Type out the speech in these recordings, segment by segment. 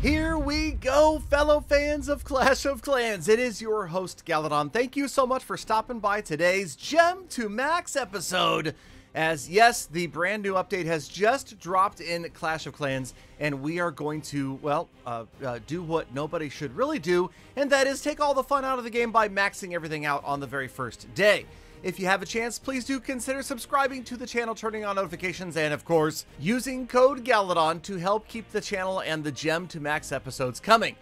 Here we go, fellow fans of Clash of Clans. It is your host, Galadon. Thank you so much for stopping by today's Gem to Max episode. As yes, the brand new update has just dropped in Clash of Clans, and we are going to, well, do what nobody should really do, and that is take all the fun out of the game by maxing everything out on the very first day. If you have a chance, please do consider subscribing to the channel, turning on notifications, and of course, using code Galadon to help keep the channel and the Gem to Max episodes coming.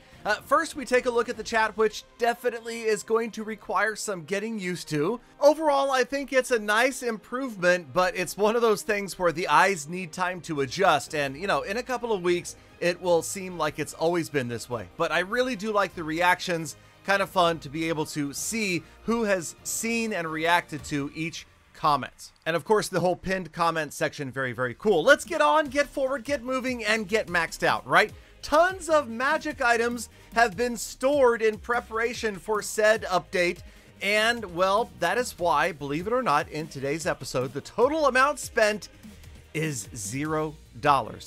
First, we take a look at the chat, which definitely is going to require some getting used to. Overall, I think it's a nice improvement, but it's one of those things where the eyes need time to adjust. And, you know, in a couple of weeks, it will seem like it's always been this way. But I really do like the reactions. Kind of fun to be able to see who has seen and reacted to each comment. And of course, the whole pinned comment section, very, very cool. Let's get on, get forward, get moving, and get maxed out, right? Tons of magic items have been stored in preparation for said update. And, well, that is why, believe it or not, in today's episode, the total amount spent is $0.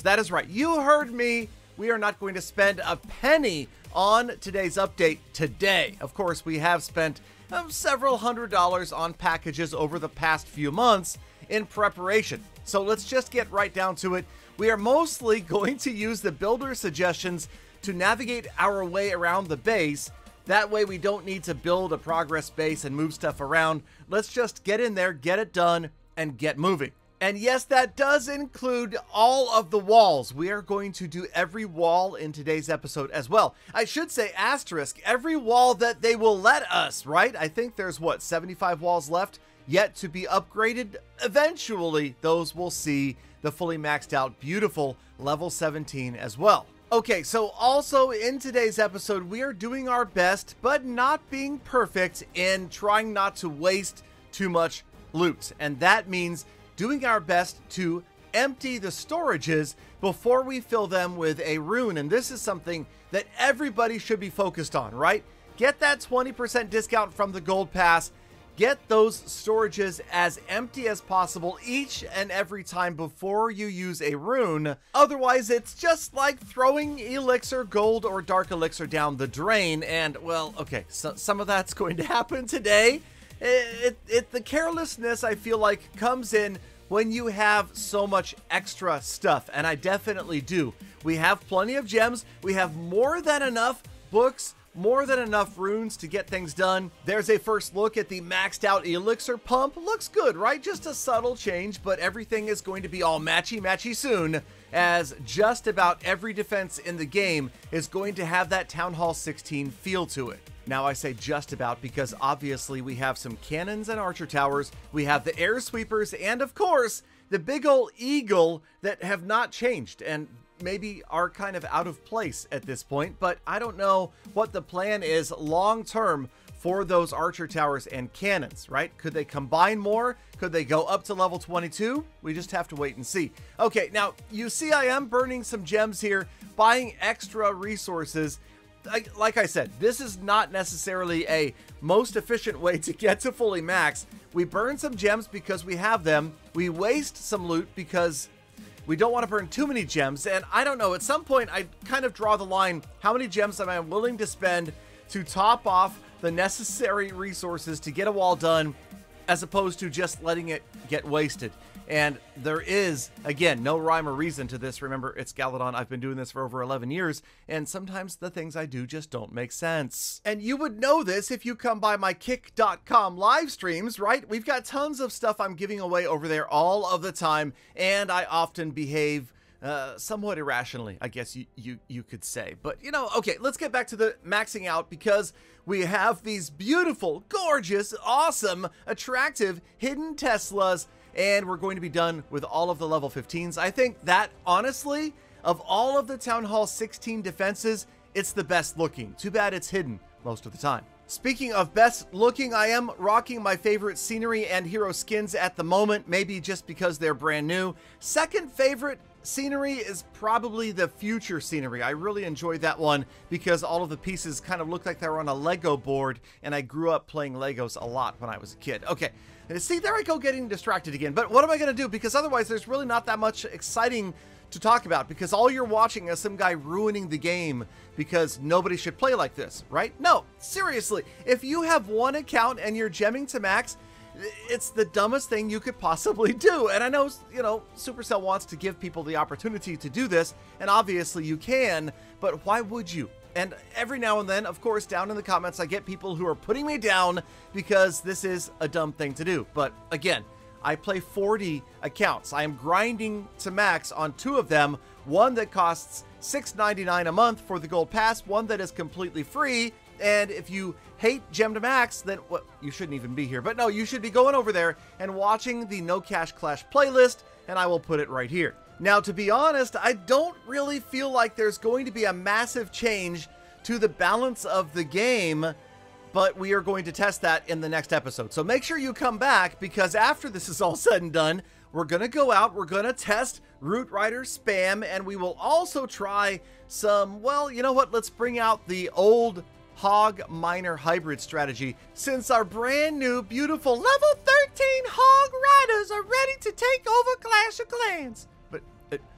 That is right. You heard me. We are not going to spend a penny on today's update today. Of course, we have spent several $100s on packages over the past few months in preparation. So let's just get right down to it. We are mostly going to use the builder suggestions to navigate our way around the base. That way we don't need to build a progress base and move stuff around. Let's just get in there, get it done, and get moving. And yes, that does include all of the walls. We are going to do every wall in today's episode as well. I should say asterisk, every wall that they will let us, right? I think there's, what, 75 walls left yet to be upgraded. Eventually, those will see the fully maxed out, beautiful level 17 as well. Okay, so also in today's episode, we are doing our best, but not being perfect in trying not to waste too much loot. And that means doing our best to empty the storages before we fill them with a rune. And this is something that everybody should be focused on, right? Get that 20% discount from the gold pass. Get those storages as empty as possible each and every time before you use a rune. Otherwise, it's just like throwing elixir, gold, or dark elixir down the drain. And, well, okay, so some of that's going to happen today. The carelessness, I feel like, comes in when you have so much extra stuff, and I definitely do. We have plenty of gems, we have more than enough books, more than enough runes to get things done. There's a first look at the maxed out elixir pump. Looks good, right? Just a subtle change, but everything is going to be all matchy-matchy soon, as just about every defense in the game is going to have that Town Hall 16 feel to it. Now I say just about because obviously we have some cannons and archer towers, we have the air sweepers, and of course, the big ol' eagle that have not changed and maybe are kind of out of place at this point, but I don't know what the plan is long term for those archer towers and cannons, right? Could they combine more? Could they go up to level 22? We just have to wait and see. Okay, now you see I am burning some gems here, buying extra resources. Like I said, this is not necessarily a most efficient way to get to fully max. We burn some gems because we have them. We waste some loot because we don't want to burn too many gems. And I don't know, at some point I kind of draw the line. How many gems am I willing to spend to top off the necessary resources to get a wall done, as opposed to just letting it get wasted? And there is, again, no rhyme or reason to this. Remember, it's Galadon. I've been doing this for over 11 years, and sometimes the things I do just don't make sense. And you would know this if you come by my kick.com live streams, right? We've got tons of stuff I'm giving away over there all of the time, and I often behave somewhat irrationally, I guess you could say. But, you know, okay, let's get back to the maxing out, because we have these beautiful, gorgeous, awesome, attractive, hidden Teslas, and we're going to be done with all of the level 15s. I think that, honestly, of all of the Town Hall 16 defenses, it's the best looking. Too bad it's hidden most of the time. Speaking of best looking, I am rocking my favorite scenery and hero skins at the moment, maybe just because they're brand new. Second favorite scenery is probably the future scenery. I really enjoyed that one because all of the pieces kind of look like they were on a Lego board, and I grew up playing Legos a lot when I was a kid. Okay, See, there I go getting distracted again. But what am I going to do? Because otherwise there's really not that much exciting to talk about, because all you're watching is some guy ruining the game because nobody should play like this, right? No, seriously. If you have one account and you're gemming to max, it's the dumbest thing you could possibly do. And I know, you know, Supercell wants to give people the opportunity to do this, and obviously you can, but why would you? And every now and then, of course, down in the comments, I get people who are putting me down because this is a dumb thing to do. But again, I play 40 accounts. I am grinding to max on 2 of them. One that costs $6.99 a month for the gold pass, one that is completely free. And if you hate Gem to Max, then well, you shouldn't even be here. But no, you should be going over there and watching the No Cash Clash playlist, and I will put it right here. Now, to be honest, I don't really feel like there's going to be a massive change to the balance of the game, but we are going to test that in the next episode. So make sure you come back, because after this is all said and done, we're going to go out, we're going to test Root Rider spam, and we will also try some, well, you know what? Let's bring out the old Hog Miner hybrid strategy, since our brand new, beautiful level 13 Hog Riders are ready to take over Clash of Clans. But,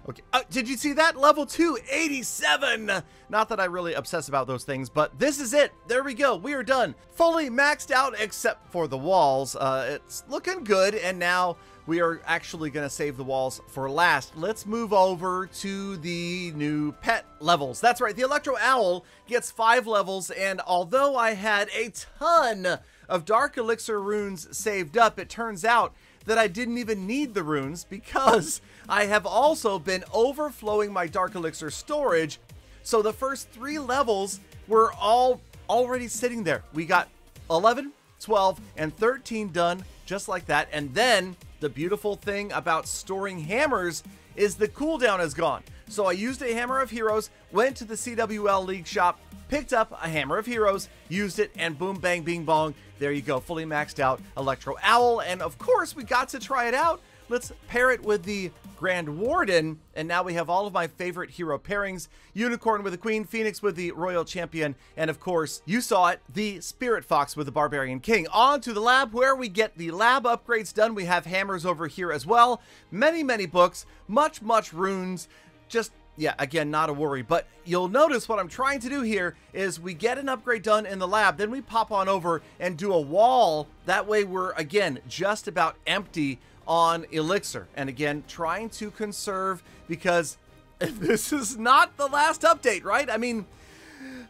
okay, did you see that? Level 287. Not that I really obsess about those things, but this is it. There we go. We are done. Fully maxed out except for the walls. It's looking good, and now we are actually going to save the walls for last. Let's move over to the new pet levels. That's right, the Electro Owl gets 5 levels, and although I had a ton of Dark Elixir runes saved up, it turns out that I didn't even need the runes, because I have also been overflowing my Dark Elixir storage. So the first 3 levels were all already sitting there. We got 11, 12, and 13 done just like that, and then the beautiful thing about storing hammers is the cooldown is gone. So I used a Hammer of Heroes, went to the CWL League shop, picked up a Hammer of Heroes, used it, and boom, bang, bing, bong. There you go, fully maxed out Electro Owl. And of course, we got to try it out. Let's pair it with the Grand Warden, and now we have all of my favorite hero pairings. Unicorn with the Queen, Phoenix with the Royal Champion, and of course, you saw it, the Spirit Fox with the Barbarian King. On to the lab, where we get the lab upgrades done. We have hammers over here as well. Many, many books, much runes. Just, yeah, again, not a worry. But you'll notice what I'm trying to do here is we get an upgrade done in the lab, then we pop on over and do a wall. That way we're, again, just about empty on Elixir. And again, trying to conserve, because this is not the last update, right? I mean,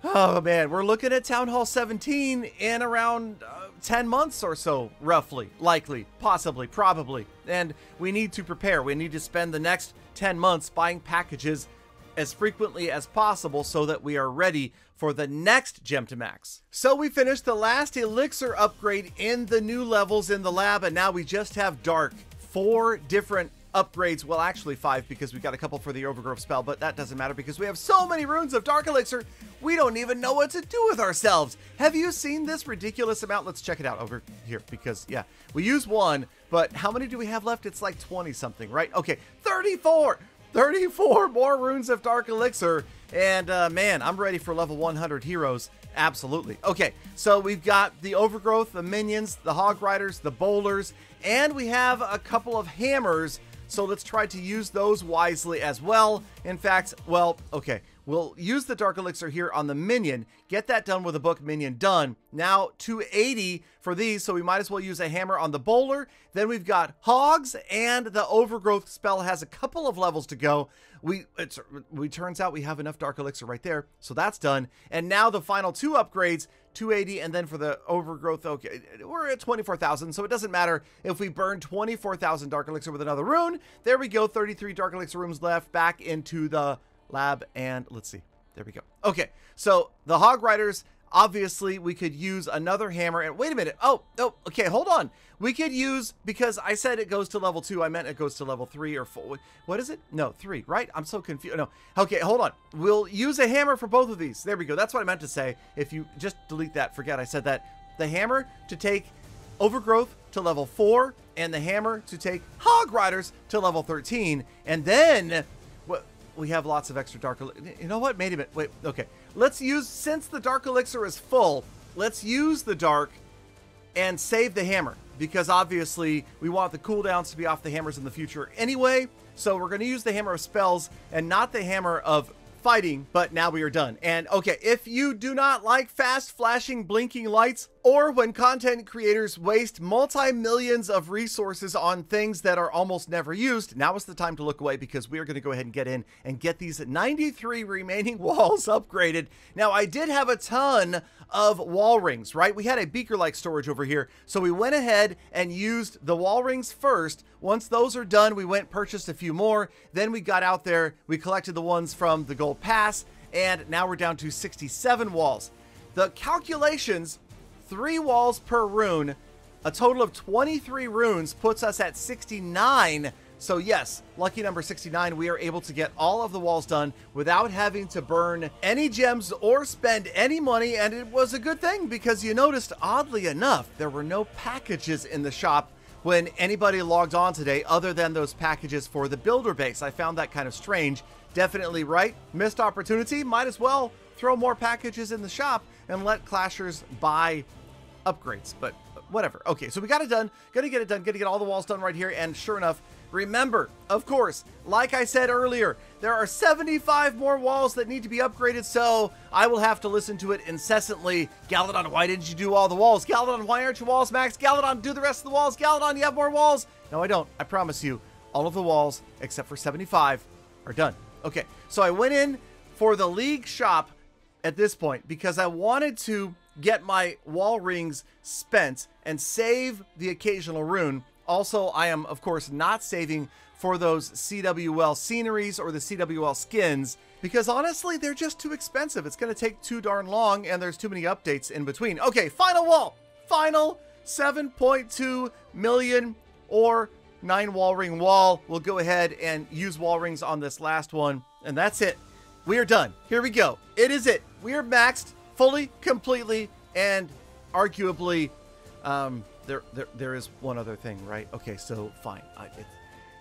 oh man, we're looking at Town Hall 17 in around 10 months or so, roughly, likely, possibly, probably. And we need to prepare. We need to spend the next 10 months buying packages as frequently as possible so that we are ready for the next Gem to Max. So we finished the last Elixir upgrade in the new levels in the lab, and now we just have Dark. 4 different upgrades, well actually 5, because we got a couple for the Overgrowth spell, but that doesn't matter because we have so many runes of Dark Elixir, we don't even know what to do with ourselves. Have you seen this ridiculous amount? Let's check it out over here, because yeah, we use 1, but how many do we have left? It's like 20 something, right? Okay, 34 more runes of Dark Elixir, and man, I'm ready for level 100 heroes. Absolutely. Okay, so we've got the Overgrowth, the Minions, the Hog Riders, the Bowlers, and we have a couple of hammers, so let's try to use those wisely as well. In fact, well, okay, we'll use the Dark Elixir here on the Minion, get that done with a book, Minion done. Now 280 for these, so we might as well use a hammer on the Bowler. Then we've got Hogs, and the Overgrowth spell has a couple of levels to go. Turns out we have enough Dark Elixir right there, so that's done. And now the final 2 upgrades, 280, and then for the Overgrowth, okay, we're at 24,000, so it doesn't matter if we burn 24,000 Dark Elixir with another rune. There we go, 33 Dark Elixir runes left, back into the lab, and let's see, there we go. Okay, so the Hog Riders, obviously we could use another hammer, and wait a minute, oh, okay, hold on. We could use, because I said it goes to level 2, I meant it goes to level 3 or 4. What is it? No, 3, right? I'm so confused. No, okay, hold on. We'll use a hammer for both of these. There we go. That's what I meant to say. If you just delete that, forget I said that. The hammer to take Overgrowth to level 4, and the hammer to take Hog Riders to level 13. And then we have lots of extra Dark Elixir. You know what? Wait a minute. Wait, okay. Let's use, since the Dark Elixir is full, let's use the Dark and save the hammer, because obviously we want the cooldowns to be off the hammers in the future anyway. So we're going to use the hammer of spells and not the hammer of fighting, but now we are done. And okay, if you do not like fast flashing blinking lights, or when content creators waste multi-millions of resources on things that are almost never used, now is the time to look away, because we are going to go ahead and get in and get these 93 remaining walls upgraded. Now, I did have a ton of wall rings, right? We had a beaker-like storage over here, so we went ahead and used the wall rings first. Once those are done, we went purchased a few more. Then we got out there, we collected the ones from the gold pass, and now we're down to 67 walls. The calculations, 3 walls per rune, a total of 23 runes puts us at 69. So yes, lucky number 69, we are able to get all of the walls done without having to burn any gems or spend any money. And it was a good thing, because you noticed, oddly enough, there were no packages in the shop when anybody logged on today, other than those packages for the builder base. I found that kind of strange. Definitely right. Missed opportunity. Might as well throw more packages in the shop and let clashers buy upgrades, but whatever. Okay, so we got it done. Gonna get it done. Gonna get all the walls done right here. And sure enough, remember, of course, like I said earlier, there are 75 more walls that need to be upgraded, so I will have to listen to it incessantly. Galadon, why didn't you do all the walls? Galadon, why aren't your walls maxed? Galadon, do the rest of the walls. Galadon, you have more walls. No, I don't. I promise you, all of the walls, except for 75, are done. Okay, so I went in for the League shop at this point because I wanted to get my wall rings spent and save the occasional rune. Also, I am, of course, not saving for those CWL sceneries or the CWL skins, because honestly, they're just too expensive. It's going to take too darn long, and there's too many updates in between. Okay, final wall. Final 7.2 million or 9 wall ring wall. We'll go ahead and use wall rings on this last one, and that's it. We are done. Here we go. It is it. We are maxed fully, completely, and arguably, there is one other thing, right? Okay, so fine.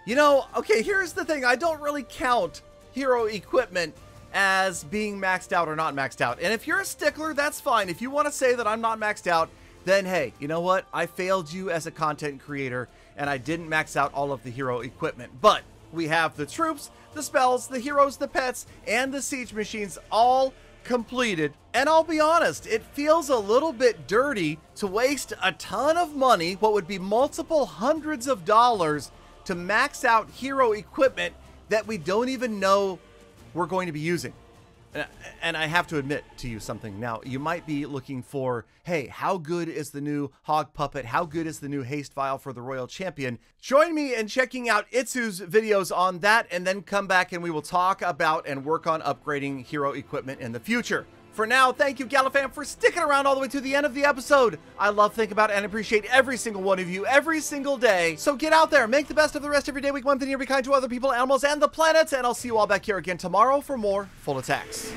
You know, okay, here's the thing. I don't really count hero equipment as being maxed out or not maxed out. And if you're a stickler, that's fine. If you want to say that I'm not maxed out, then hey, you know what? I failed you as a content creator, and I didn't max out all of the hero equipment. But we have the troops, the spells, the heroes, the pets, and the siege machines all completed. And I'll be honest, it feels a little bit dirty to waste a ton of money, what would be multiple hundreds of dollars, to max out hero equipment that we don't even know we're going to be using. And I have to admit to you something. Now, you might be looking for, hey, how good is the new Hog Puppet? How good is the new Haste Vial for the Royal Champion? Join me in checking out Itsu's videos on that, and then come back and we will talk about and work on upgrading hero equipment in the future. For now, thank you, Galafam, for sticking around all the way to the end of the episode. I love, think about, and appreciate every single one of you every single day. So get out there, make the best of the rest of your day, week, month, and year. Be kind to other people, animals, and the planet. And I'll see you all back here again tomorrow for more Full Attacks.